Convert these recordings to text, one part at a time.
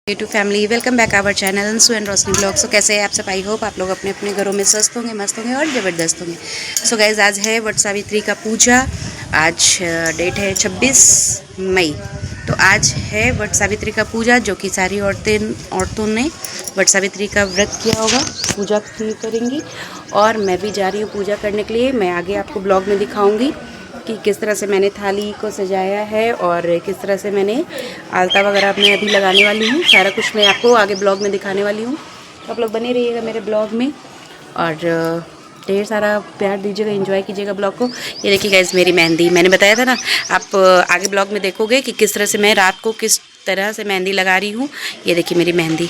To family welcome back our channel Anshu and Roshni blog. So कैसे हैं आप सब? आई होप आप लोग अपने अपने घरों में स्वस्थ होंगे, मस्त होंगे और ज़बरदस्त होंगे। सो गाइज आज है वट सावित्री का पूजा। आज डेट है 26 मई। तो आज है वट सावित्री का पूजा, जो कि सारी औरतों ने वट सावित्री का व्रत किया होगा, पूजा करेंगी। और मैं भी जा रही हूँ पूजा करने के लिए। मैं आगे आपको ब्लॉग में दिखाऊँगी कि किस तरह से मैंने थाली को सजाया है और किस तरह से मैंने आलता वगैरह मैं अभी लगाने वाली हूँ। सारा कुछ मैं आपको आगे ब्लॉग में दिखाने वाली हूँ, तो आप लोग बने रहिएगा मेरे ब्लॉग में और ढेर सारा प्यार दीजिएगा, एंजॉय कीजिएगा ब्लॉग को। ये देखिए गाइस मेरी मेहंदी, मैंने बताया था ना, आप आगे ब्लॉग में देखोगे कि किस तरह से मैं रात को किस तरह से मेहंदी लगा रही हूँ। ये देखिए मेरी मेहंदी,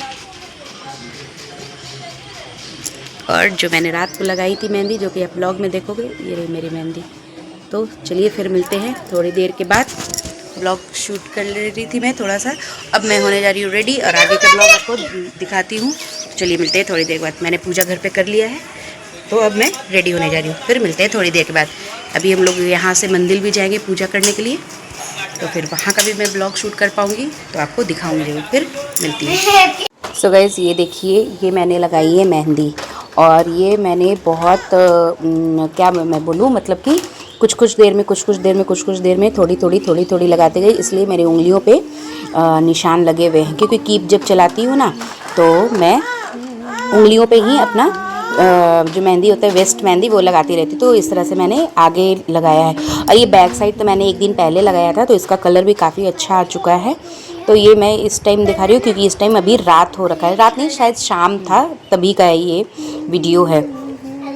और जो मैंने रात को लगाई थी मेहंदी, जो कि आप ब्लॉग में देखोगे, ये रही मेरी मेहंदी। तो चलिए फिर मिलते हैं थोड़ी देर के बाद। ब्लॉग शूट कर ले रही थी मैं थोड़ा सा, अब मैं होने जा रही हूँ रेडी और आगे का ब्लॉग आपको दिखाती हूँ। चलिए मिलते हैं थोड़ी देर बाद। मैंने पूजा घर पे कर लिया है, तो अब मैं रेडी होने जा रही हूँ। फिर मिलते हैं थोड़ी देर के बाद। अभी हम लोग यहाँ से मंदिर भी जाएंगे पूजा करने के लिए, तो फिर वहाँ का भी मैं ब्लॉग शूट कर पाऊँगी, तो आपको दिखाऊँगी जरूर। फिर मिलती हूँ। सो गाइस ये देखिए, ये मैंने लगाई है मेहंदी, और ये मैंने बहुत क्या मैं बोलूँ, मतलब कि कुछ देर में थोड़ी थोड़ी लगाते गई, इसलिए मेरी उंगलियों पे निशान लगे हुए हैं। क्योंकि कीप जब चलाती हूँ ना, तो मैं उंगलियों पे ही अपना जो मेहंदी होता है, वेस्ट मेहंदी, वो लगाती रहती। तो इस तरह से मैंने आगे लगाया है। और ये बैक साइड तो मैंने एक दिन पहले लगाया था, तो इसका कलर भी काफ़ी अच्छा आ चुका है। तो ये मैं इस टाइम दिखा रही हूँ, क्योंकि इस टाइम अभी रात हो रखा है, रात नहीं शायद शाम था, तभी का ये वीडियो है।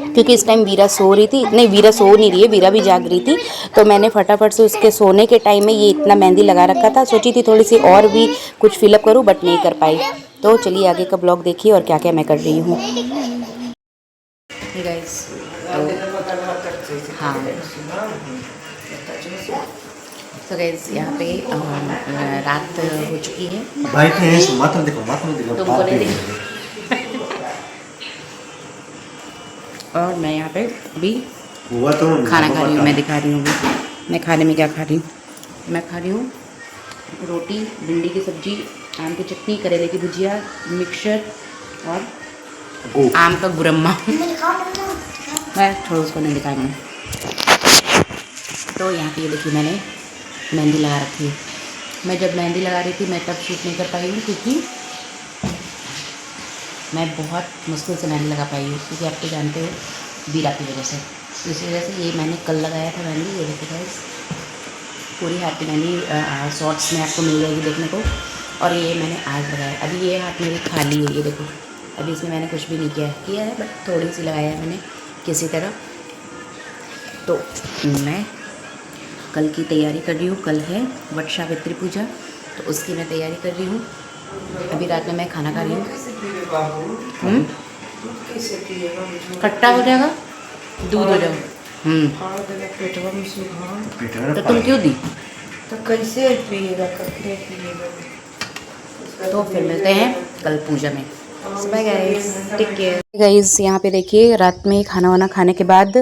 क्योंकि इस टाइम वीरा सो रही थी, नहीं वीरा सो नहीं रही है, वीरा भी जाग रही थी। तो मैंने फटाफट से उसके सोने के टाइम में ये इतना मेहंदी लगा रखा था। सोची थी थोड़ी सी और भी कुछ फिलअप करूँ, बट नहीं कर पाई। तो चलिए आगे का ब्लॉग देखिए और क्या क्या मैं कर रही हूँ। गाइस हाँ, तो गाइस यहाँ पे रात हो चुकी है। तुमको नहीं देखो। और मैं यहाँ पे अभी खाना खा रही हूँ, मैं दिखा रही हूँ अभी मैं खाने में क्या खा रही हूँ। मैं खा रही हूँ रोटी, भिंडी की सब्जी, आम की चटनी, करेले की भुजिया, मिक्सचर और आम का गुरम्मा। मैं थोड़ा उसको नहीं दिखा रही हूँ। तो यहाँ पे ये देखिए मैंने मेहंदी लगा रखी है। मैं जब मेहंदी लगा रही थी मैं तब शूट नहीं कर पाई हूँ, क्योंकि मैं बहुत मुश्किल से मेहंदी लगा पाई हूँ, क्योंकि आप तो जानते हो वीरा की वजह से। तो इसी वजह से ये मैंने कल लगाया था मेहंदी। ये देखिए गाइस पूरी हाथ की मेहंदी शॉर्ट्स में आपको मिल जाएगी देखने को। और ये मैंने आज लगाया। अभी ये हाथ मेरी खाली है, ये देखो, अभी इसमें मैंने कुछ भी नहीं किया है, बट थोड़ी सी लगाया है मैंने किसी तरह। तो मैं कल की तैयारी कर रही हूँ। कल है वट सावित्री पूजा, तो उसकी मैं तैयारी कर रही हूँ। अभी रात में मैं खाना खा रही हूँ। खट्टा हो जाएगा, दूध हो जाएगा। तो तुम क्यों दी? तो कैसे पिएगा, तो फिर मिलते हैं कल पूजा में। Bye guys, take care. Guys यहाँ पे देखिए रात में खाना वाना खाने के बाद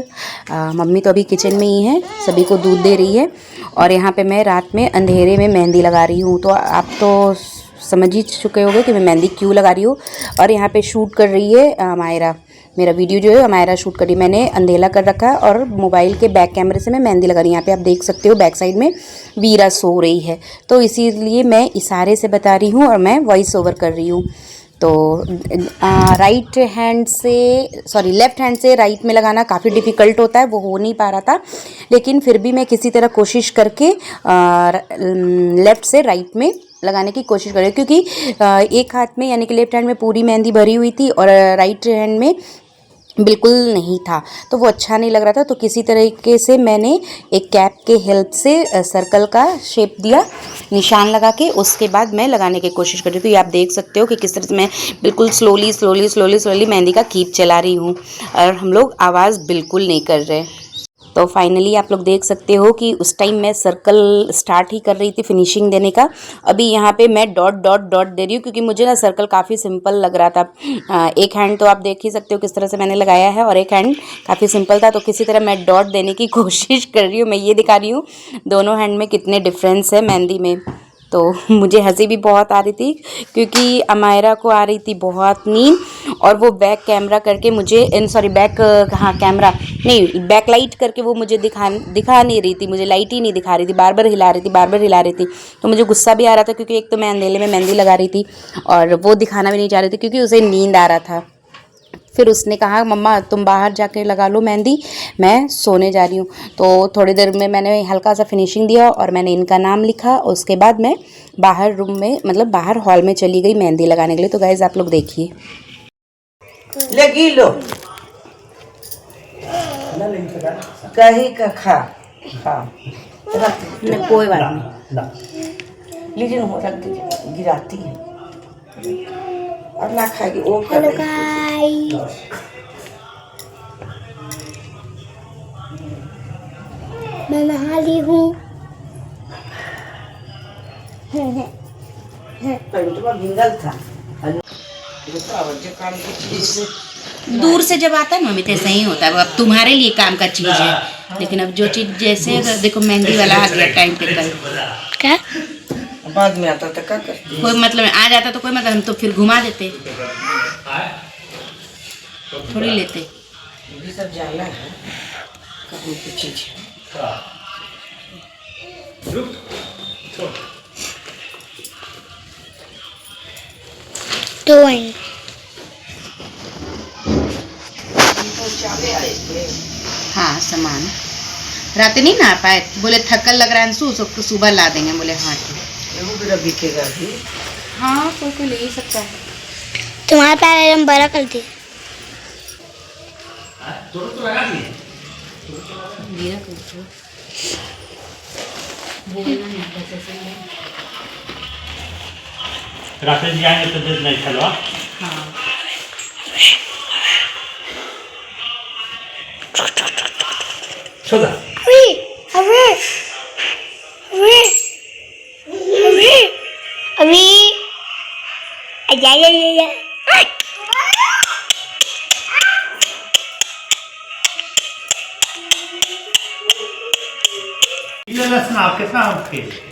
मम्मी तो अभी किचन में ही है, सभी को दूध दे रही है। और यहाँ पे मैं रात में अंधेरे में मेहंदी लगा रही हूँ। तो आप तो समझ ही चुके होंगे कि मैं मेहंदी क्यों लगा रही हूँ। और यहाँ पे शूट कर रही है मायरा, मेरा वीडियो जो है मायरा शूट करी। मैंने अंधेला कर रखा है और मोबाइल के बैक कैमरे से मैं मेहंदी लगा रही हूँ। यहाँ पे आप देख सकते हो बैक साइड में वीरा सो रही है, तो इसीलिए मैं इशारे से बता रही हूँ और मैं वॉइस ओवर कर रही हूँ। तो राइट हैंड से, सॉरी लेफ़्ट हैंड से राइट में लगाना काफ़ी डिफ़िकल्ट होता है, वो हो नहीं पा रहा था। लेकिन फिर भी मैं किसी तरह कोशिश करके लेफ़्ट से राइट में लगाने की कोशिश कर रही हूँ। क्योंकि एक हाथ में यानी कि लेफ़्ट हैंड में पूरी मेहंदी भरी हुई थी और राइट हैंड में बिल्कुल नहीं था, तो वो अच्छा नहीं लग रहा था। तो किसी तरीके से मैंने एक कैप के हेल्प से सर्कल का शेप दिया, निशान लगा के। उसके बाद मैं लगाने की कोशिश कर रही थी। तो ये आप देख सकते हो कि किस तरह से मैं बिल्कुल स्लोली मेहंदी का कीप चला रही हूँ, और हम लोग आवाज़ बिल्कुल नहीं कर रहे। तो फाइनली आप लोग देख सकते हो कि उस टाइम मैं सर्कल स्टार्ट ही कर रही थी फिनिशिंग देने का। अभी यहाँ पे मैं डॉट दे रही हूँ, क्योंकि मुझे ना सर्कल काफ़ी सिंपल लग रहा था। एक हैंड तो आप देख ही सकते हो किस तरह से मैंने लगाया है, और एक हैंड काफ़ी सिंपल था। तो किसी तरह मैं डॉट देने की कोशिश कर रही हूँ। मैं ये दिखा रही हूँ दोनों हैंड में कितने डिफरेंस है मेहंदी में। तो मुझे हंसी भी बहुत आ रही थी क्योंकि अमायरा को आ रही थी बहुत नींद और वो बैक कैमरा करके मुझे सॉरी बैक कहाँ कैमरा नहीं बैक लाइट करके वो मुझे दिखा नहीं रही थी, मुझे लाइट ही नहीं दिखा रही थी, बार बार हिला रही थी। तो मुझे गुस्सा भी आ रहा था क्योंकि एक तो मैं अंधेले में मेहंदी लगा रही थी और वो दिखाना भी नहीं चाह रही थी क्योंकि उसे नींद आ रहा था। फिर उसने कहा मम्मा तुम बाहर जाके लगा लो मेहंदी, मैं सोने जा रही हूँ। तो थोड़ी देर में मैंने हल्का सा फिनिशिंग दिया और मैंने इनका नाम लिखा। उसके बाद मैं बाहर रूम में मतलब बाहर हॉल में चली गई मेहंदी लगाने के लिए। तो गाइस आप लोग देखिए, लगी लो कहीं का खा कोई बात नहीं, लेकिन हो रख दीजिए, गिराती है और ना खाएगी वो कर हेलो रही गाइस, मैं नहा ली हूँ। पेंटवा भिंगल था। दूर से जब आता है ना मम्मी तो ऐसा ही होता है। अब तुम्हारे लिए काम का चीज़ है, लेकिन अब जो चीज़ जैसे देखो मेहंदी वाला आ गया टाइम पे, कल क्या बाद में आता तो क्या करती कोई मतलब आ जाता तो कोई मतलब हम तो फिर घुमा देते, थोड़ी लेते। ये सब जाना है करने की चीज है। डूइंग हाँ सामान रात नहीं ना आ पाए, बोले थकल लग रहा है अंशु, सबको सुबह ला देंगे। बोले हाँ ठीक, वो भी बिकेगा भी। हाँ कोई ले ही सकता है। तुम्हारा पैर एकदम बड़ा कर दिया। मेरा कुछ बोलना नहीं कैसे सही है। राकेश जी आएंगे तो देख नहीं खलवा। हाँ छोड़ा अरे अरे अरे अरे अभी आजा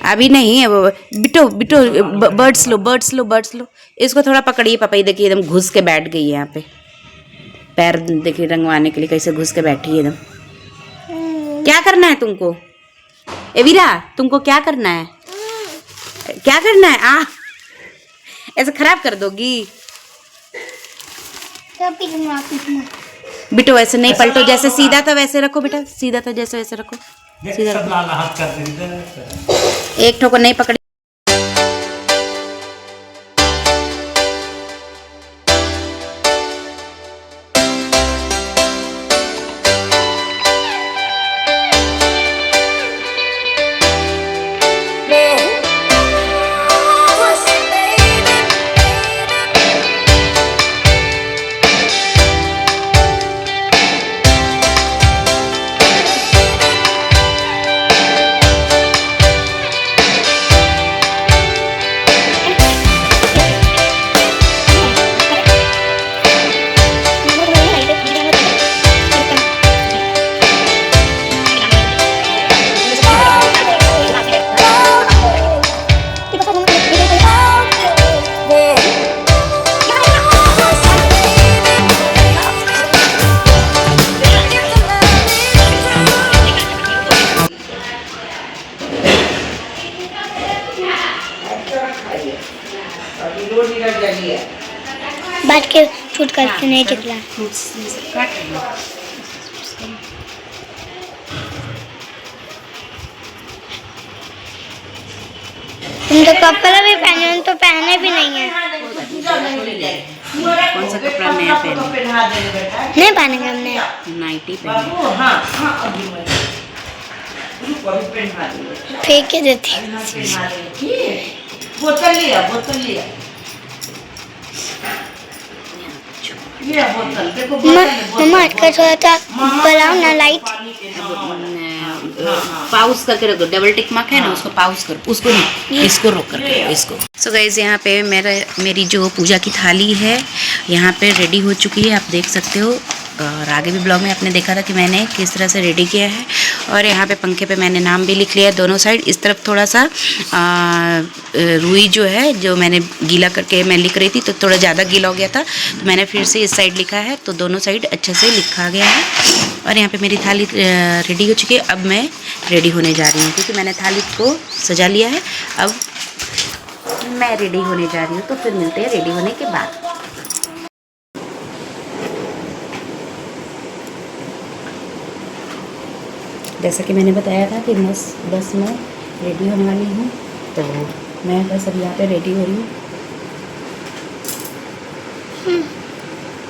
अभी नहीं, बिटो बिटो बर्ड्स लो। इसको थोड़ा पकड़िए पापा, ये देखिए एकदम घुस के बैठ गई है यहाँ पे, पैर देखिए रंगवाने के लिए कैसे घुस के बैठी है एकदम। क्या करना है तुमको एवीरा, तुमको क्या करना है, क्या करना है? ऐसे खराब कर दोगी बिटो, ऐसे नहीं पलटो, जैसे सीधा था वैसे रखो बेटा, सीधा था जैसे वैसे रखो, सीधा रखो। एक ठोको नहीं पकड़ी। बैठ के शूट करते नहीं चिल्ला। तुम तो कपड़ा भी पहने, हम तो पहने भी नहीं है। कौन सा कपड़ा नया पहने? नहीं पहनेंगे हमने, नाइटी पहने। फेंक के देती। बोतल लिया मम्मा अटका थोड़ा सा बनाओ ना लाइट। पाउस करके रखो, डबल टिक मार्क है ना, उसको पाउस करो, उसको नहीं, इसको रोक कर इसको। सो गाइस यहाँ पे मेरी जो पूजा की थाली है यहाँ पे रेडी हो चुकी है, आप देख सकते हो। और आगे भी ब्लॉग में आपने देखा था कि मैंने किस तरह से रेडी किया है। और यहाँ पे पंखे पे मैंने नाम भी लिख लिया है दोनों साइड। इस तरफ थोड़ा सा रुई जो है, जो मैंने गीला करके मैं लिख रही थी तो थोड़ा ज़्यादा गीला हो गया था, तो मैंने फिर से इस साइड लिखा है, तो दोनों साइड अच्छे से लिखा गया है। और यहाँ पे मेरी थाली रेडी हो चुकी है। अब मैं रेडी होने जा रही हूँ क्योंकि मैंने थाली को सजा लिया है। अब मैं रेडी होने जा रही हूँ, तो फिर मिलते हैं रेडी होने के बाद। जैसा कि मैंने बताया था कि बस मैं रेडी होने वाली हूँ, तो मैं बस अब यहाँ पे रेडी हो रही हूँ।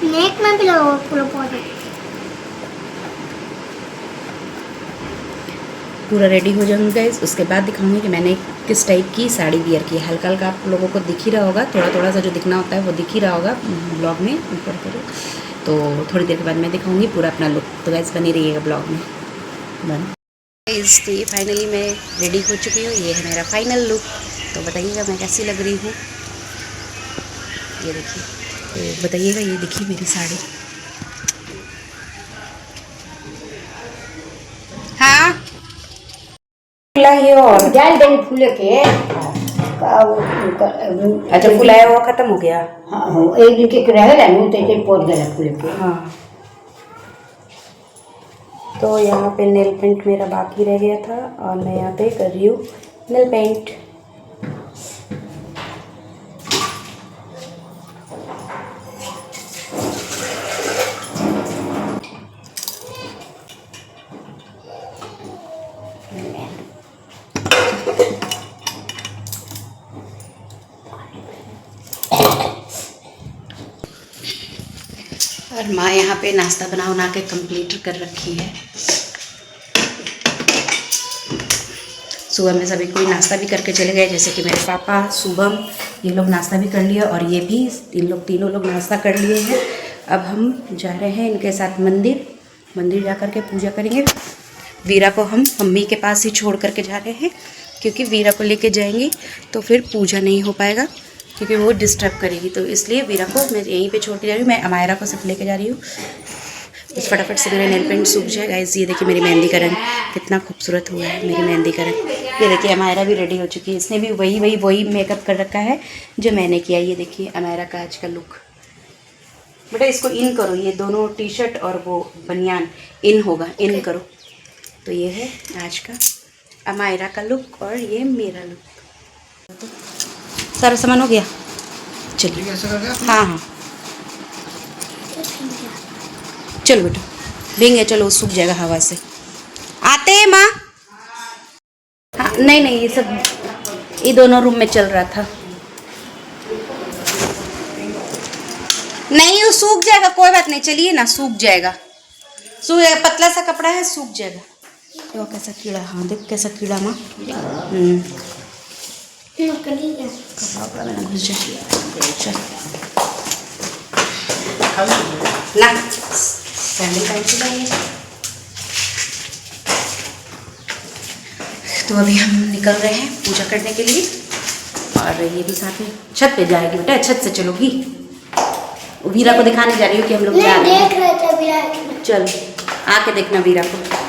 नेक में भी लगाओ पूरा पौधा। पूरा रेडी हो जाऊंगी गाइस, उसके बाद दिखाऊंगी कि मैंने किस टाइप की साड़ी वियर की है। हल्का हल्का आप लोगों को दिख ही रहा होगा, थोड़ा थोड़ा सा जो दिखना होता है वो दिख ही रहा होगा ब्लॉग में ऊपर करो। तो थोड़ी देर के बाद मैं दिखाऊंगी पूरा अपना लुक, तो गाइस बनी रहिएगा ब्लॉग में। गाइस तो ये फाइनली मैं रेडी हो चुकी हूँ, ये है मेरा फाइनल लुक। तो बताइएगा मैं कैसी लग रही हूँ, ये देखिए। तो बताइएगा, ये देखिए मेरी साड़ी। हाँ और जाल देंगे फूले के अच्छा, फुलाया हुआ खत्म हो गया। हाँ हाँ, एक दिन के रहेगा नहीं तो ऐसे पौध गया फूले के। हाँ, तो यहाँ पे नेल पेंट मेरा बाकी रह गया था और मैं यहाँ पे कर रही हूँ नेल पेंट। और माँ यहाँ पे नाश्ता बना के कंप्लीट कर रखी है। सुबह में सभी कोई नाश्ता भी करके चले गए, जैसे कि मेरे पापा, शुभम, ये लोग नाश्ता भी कर लिया और ये भी तीनों लोग नाश्ता कर लिए हैं। अब हम जा रहे हैं इनके साथ मंदिर जा कर के पूजा करेंगे। वीरा को हम मम्मी के पास ही छोड़ करके जा रहे हैं, क्योंकि वीरा को लेके जाएंगी तो फिर पूजा नहीं हो पाएगा, क्योंकि वो डिस्टर्ब करेगी। तो इसलिए वीरा को मैं यहीं पे छोड़ के जा रही हूँ। मैं अमायरा को सिर्फ लेके जा रही हूँ, बस फटाफट से मेरा नेल पेंट सूख जाए। गाइस ये देखिए मेरी मेहंदी का रंग कितना खूबसूरत हुआ है, मेरी मेहंदी का रंग। ये देखिए अमायरा भी रेडी हो चुकी है, इसने भी वही मेकअप कर रखा है जो मैंने किया। ये देखिए अमायरा का आज का लुक। बेटा इसको इन करो, ये दोनों टी शर्ट और वो बनियान इन होगा, इन करो। तो ये है आज का अमायरा का लुक और ये मेरा लुक। सारा सामान हो गया, चलिए। हाँ हाँ चलो बेटा, भींगे, चलो सूख जाएगा हवा से। आते हैं माँ। हाँ नहीं ये सब ये दोनों रूम में चल रहा था। नहीं वो सूख जाएगा, कोई बात नहीं, चलिए ना, सूख जाएगा, पतला सा कपड़ा है, सूख जाएगा। देखो कैसा कीड़ा, हाँ देख कैसा कीड़ा माँ। कपड़ा में ना घुस जाए। चल ना सैंडल पहन के जाएंगे। तो अभी हम निकल रहे हैं पूजा करने के लिए, और ये भी साथ में छत पे जाएगी। बेटा छत से चलोगी, वीरा को दिखाने जा रही हूँ कि हम लोग जा रहे हैं। चल आके देखना वीरा को।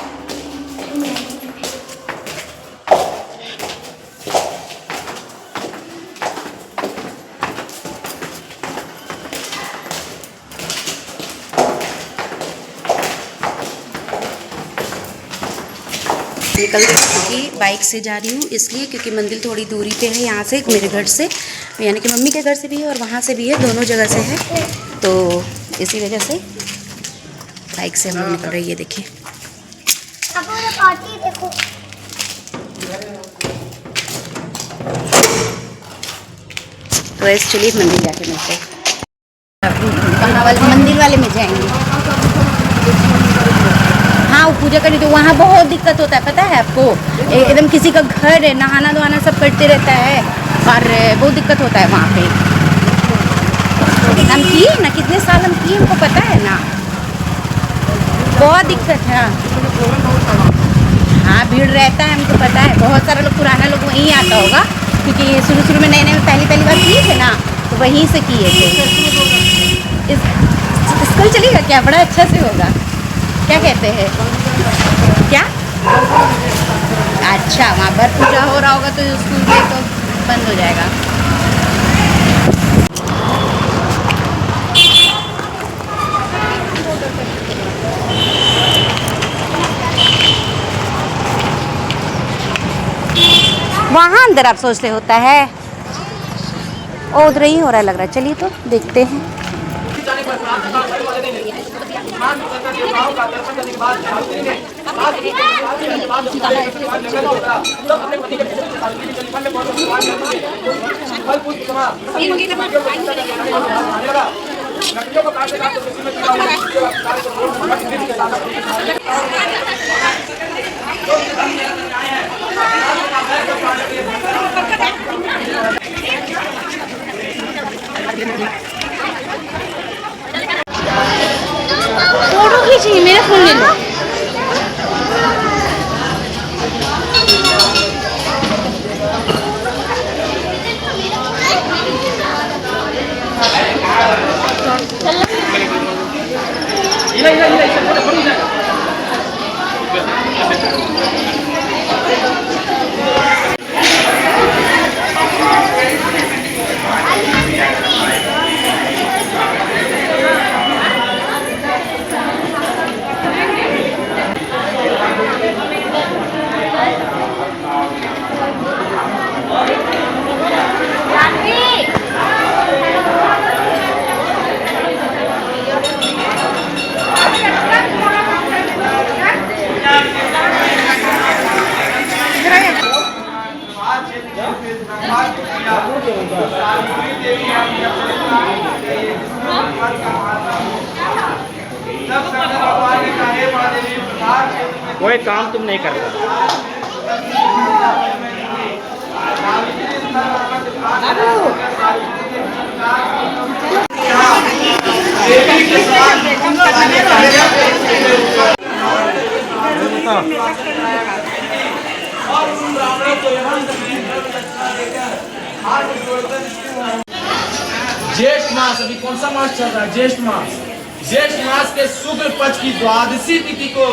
निकल क्योंकि बाइक से जा रही हूँ, इसलिए क्योंकि मंदिर थोड़ी दूरी पे है यहाँ से, मेरे घर से, यानी कि मम्मी के घर से भी है और वहाँ से भी है, दोनों जगह से है। तो इसी वजह से बाइक से हम लोग निकल रहे हैं। ये देखिए तो ऐसे चलिए मंदिर जाके मिलते हैं। मंदिर वाले में जाएंगे। हाँ वो पूजा करनी, तो वहाँ बहुत दिक्कत होता है, पता है आपको। एकदम किसी का घर है, नहाना धोना सब करते रहता है और बहुत दिक्कत होता है वहाँ पे। हम किए ना, कितने साल हम किए, हमको पता है ना, बहुत दिक्कत है। हाँ भीड़ रहता है, हमको पता है। बहुत सारे लोग, पुराना लोग वहीं आता होगा, क्योंकि शुरू में नए पहली बार किए थे ना, तो वहीं से किए थे। स्कूल चलेगा क्या, बड़ा अच्छा से होगा। क्या कहते हैं, क्या अच्छा, वहाँ पर पूजा हो रहा होगा तो स्कूल में तो बंद हो जाएगा। वहाँ अंदर आप सोचते होता है, ओ उधर ही हो रहा है लग रहा है। चलिए तो देखते हैं। फोटो खींचिए, मेरा फोन ले लो। कोई काम तुम नहीं करता। ज्येष्ठ मास, अभी कौन सा मास चल रहा है? ज्येष्ठ मास। ज्येष्ठ मास के शुक्ल पक्ष की द्वादशी तिथि को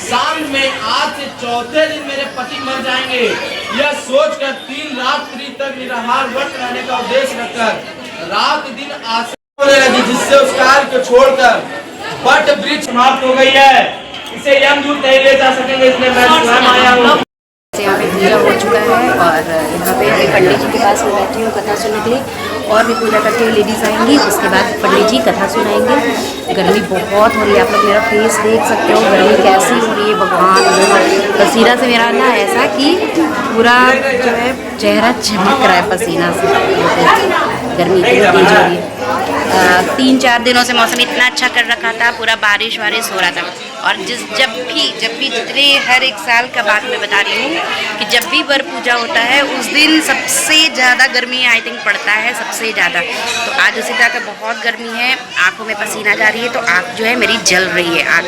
शाम में आज से चौथे दिन मेरे पति मर जाएंगे, यह सोचकर 3 रात्रि तक निराहार व्रत रहने का उद्देश्य रखकर रात दिन आसन होने लगी, जिससे उस कार्य को छोड़कर बट वृक्ष समाप्त हो गई है। इसे यमदूत नहीं ले जा सकेंगे, इसलिए मैं स्वयं आया हूँ। यहाँ पे पूजा हो चुका है और यहाँ पे अभी पंडित जी के पास मैं बैठी हूँ कथा सुनने के लिए। और भी पूजा करते हुए लेडीज़ आएंगी, उसके बाद पंडित जी कथा सुनाएंगे। गर्मी बहुत हो रही है, आप लोग मेरा फेस देख सकते हो, गर्मी कैसी हो रही है भगवान। पसीना से मेरा ना ऐसा कि पूरा जो है चेहरा चमक रहा है पसीना से, गर्मी इतनी तेज हो रही है। 3-4 दिनों से मौसम इतना अच्छा कर रखा था, पूरा बारिश वारिश हो रहा था। और जब भी जितने हर एक साल का बात मैं बता रही हूँ कि जब भी वर पूजा होता है उस दिन सबसे ज़्यादा गर्मी आई थिंक पड़ता है, सबसे ज़्यादा। तो आज उसी तरह का बहुत गर्मी है, आंखों में पसीना जा रही है, तो आँख जो है मेरी जल रही है आँख।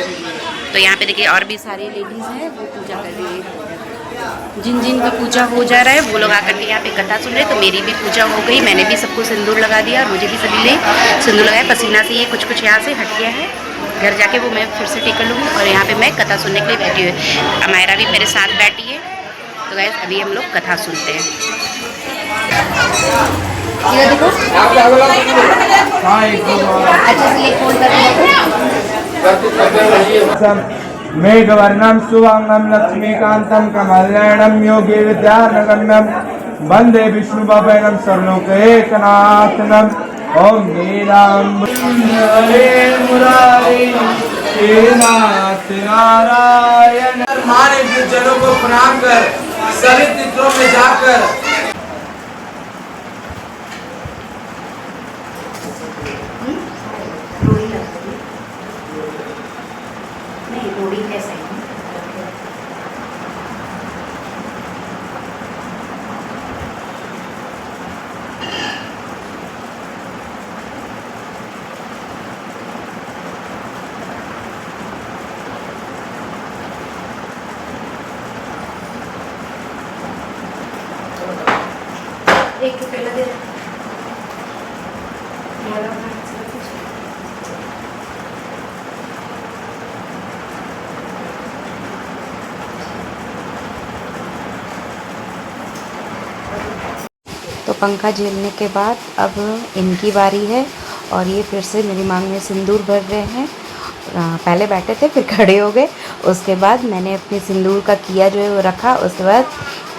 तो यहाँ पे देखिए और भी सारी लेडीज़ हैं वो पूजा कर रही है। जिन का पूजा हो जा रहा है वो लोग आकर के यहाँ पे कथा सुन रहे। तो मेरी भी पूजा हो गई, मैंने भी सबको सिंदूर लगा दिया और मुझे भी सभी ने सिंदूर लगाया। पसीना से ये कुछ यहाँ से हट गया है, घर जाके वो मैं फिर से टेकल लूँगी। और यहाँ पे मैं कथा सुनने के लिए बैठी हुई, अमायरा भी मेरे साथ बैठी है। तो गाइस अभी हम लोग कथा सुनते हैं। ये देखो अच्छा से ये खोल कर मेघवर्णं सुवांगं लक्ष्मीकान्तं कमलनयनं योगी विद्यानगम्यं वन्दे विष्णुभवनं सर्वलोकैकनाथनं। ओम हरे मुरारी श्रीनाथ नारायण। माने जनों को प्रणाम कर सभी तीर्थों में जाकर रोड़ी कैसे एक तो पहला दे पंखा झेलने के बाद अब इनकी बारी है और ये फिर से मेरी मांग में सिंदूर भर रहे हैं। पहले बैठे थे फिर खड़े हो गए, उसके बाद मैंने अपने सिंदूर का किया जो है वो रखा, उसके बाद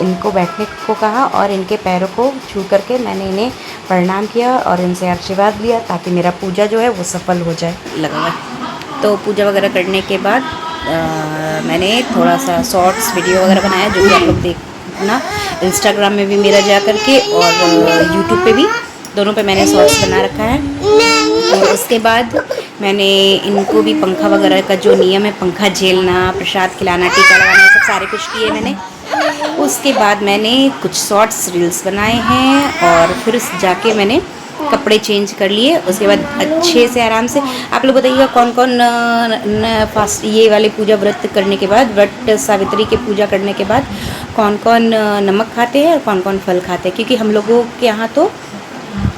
इनको बैठने को कहा और इनके पैरों को छू करके मैंने इन्हें प्रणाम किया और इनसे आशीर्वाद लिया ताकि मेरा पूजा जो है वो सफल हो जाए। लगा तो पूजा वगैरह करने के बाद मैंने थोड़ा सा शॉर्ट्स वीडियो वगैरह बनाया जो कि आप लोग देखना, इंस्टाग्राम में भी मेरा जा करके और यूट्यूब पे भी, दोनों पे मैंने शॉर्ट्स बना रखा है। और उसके बाद मैंने इनको भी पंखा वगैरह का जो नियम है, पंखा झेलना, प्रसाद खिलाना, टीका लगाना, सब सारे कुछ किए मैंने। उसके बाद मैंने कुछ शॉर्ट्स रील्स बनाए हैं और फिर जाके मैंने कपड़े चेंज कर लिए। उसके बाद अच्छे से आराम से आप लोग बताइएगा कौन कौन फास्ट ये वाले पूजा व्रत करने के बाद, व्रत सावित्री के पूजा करने के बाद कौन कौन नमक खाते हैं और कौन कौन फल खाते हैं, क्योंकि हम लोगों के यहाँ तो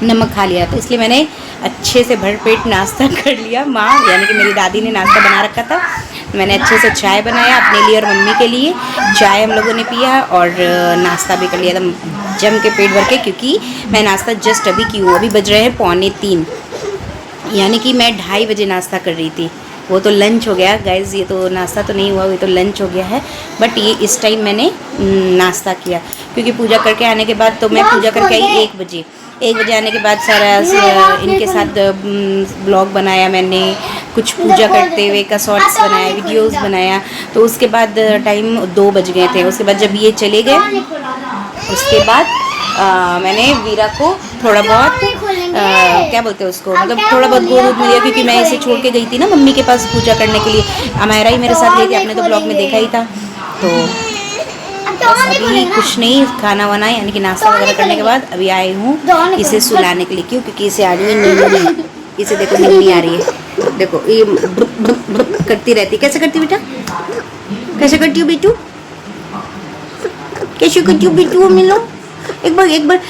नमक खा लिया, तो इसलिए मैंने अच्छे से भरपेट नाश्ता कर लिया। माँ यानी कि मेरी दादी ने नाश्ता बना रखा था, मैंने अच्छे से चाय बनाया अपने लिए और मम्मी के लिए, चाय हम लोगों ने पिया और नाश्ता भी कर लिया एकदम जम के पेट भर के, क्योंकि मैं नाश्ता जस्ट अभी की हूँ, अभी बज रहे हैं 2:45, यानी कि मैं 2:30 बजे नाश्ता कर रही थी। वो तो लंच हो गया गाइज़, ये तो नाश्ता तो नहीं हुआ, ये तो लंच हो गया है। बट ये इस टाइम मैंने नाश्ता किया क्योंकि पूजा करके आने के बाद, तो मैं पूजा करके आई 1 बजे आने के बाद सारा इनके साथ ब्लॉग बनाया मैंने, कुछ पूजा करते हुए का शॉर्ट्स बनाया, वीडियोस बनाया। तो उसके बाद टाइम 2 बज गए थे। उसके बाद जब ये चले गए, उसके बाद मैंने वीरा को थोड़ा बहुत क्या बोलते हैं उसको, मतलब थोड़ा बहुत गोद दूध दिया, क्योंकि मैं इसे छोड़ के गई थी ना मम्मी के पास पूजा करने के लिए। अमायरा ही मेरे साथ गई थी, आपने तो ब्लॉग में देखा ही था। तो अभी कुछ नहीं, खाना वाना यानी कि नाश्ता वगैरह करने के बाद अभी आई हूँ इसे सुलाने के लिए। क्यों? क्योंकि इसे आ रही है नींद, इसे देखो नींद आ रही है, देखो ये करती रहती। कैसे करती बेटा, कैसे करती हो बेटू, कैसे करती हो बेटू, मिलो एक बार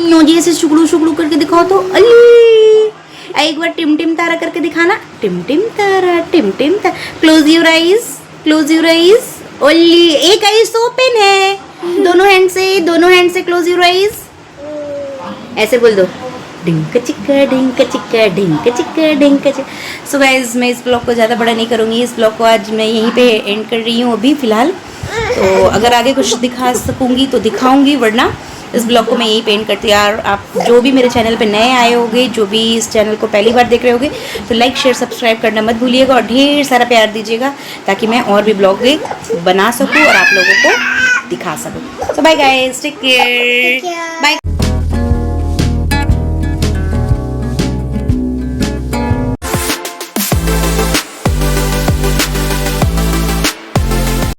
नोजी ऐसे शुक्लू करके दिखाओ तो, अली एक बार टिम टिम तारा करके दिखाना, टिम टिम तारा, टिम टिम तारा। Close your eyes, close your eyes, only एक आईज तो ओपन है, दोनों हैंड से क्लोज योर आईज, ऐसे बोल दो, डिंक चिक्का डिंक चिक्का डिंक चिक्का डिंक चिक्का। सो गाइज मैं इस ब्लॉग को ज़्यादा बड़ा नहीं करूँगी, इस ब्लॉग को आज मैं यहीं पे एंड कर रही हूँ अभी फ़िलहाल। तो अगर आगे कुछ दिखा सकूँगी तो दिखाऊँगी, वरना इस ब्लॉग को मैं यहीं पे एंड करती हूँ। और आप जो भी मेरे चैनल पे नए आए होंगे, जो भी इस चैनल को पहली बार देख रहे होंगे, तो लाइक शेयर सब्सक्राइब करना मत भूलिएगा और ढेर सारा प्यार दीजिएगा ताकि मैं और भी ब्लॉग बना सकूँ और आप लोगों को दिखा सकूँ। So bye guys, take care, bye.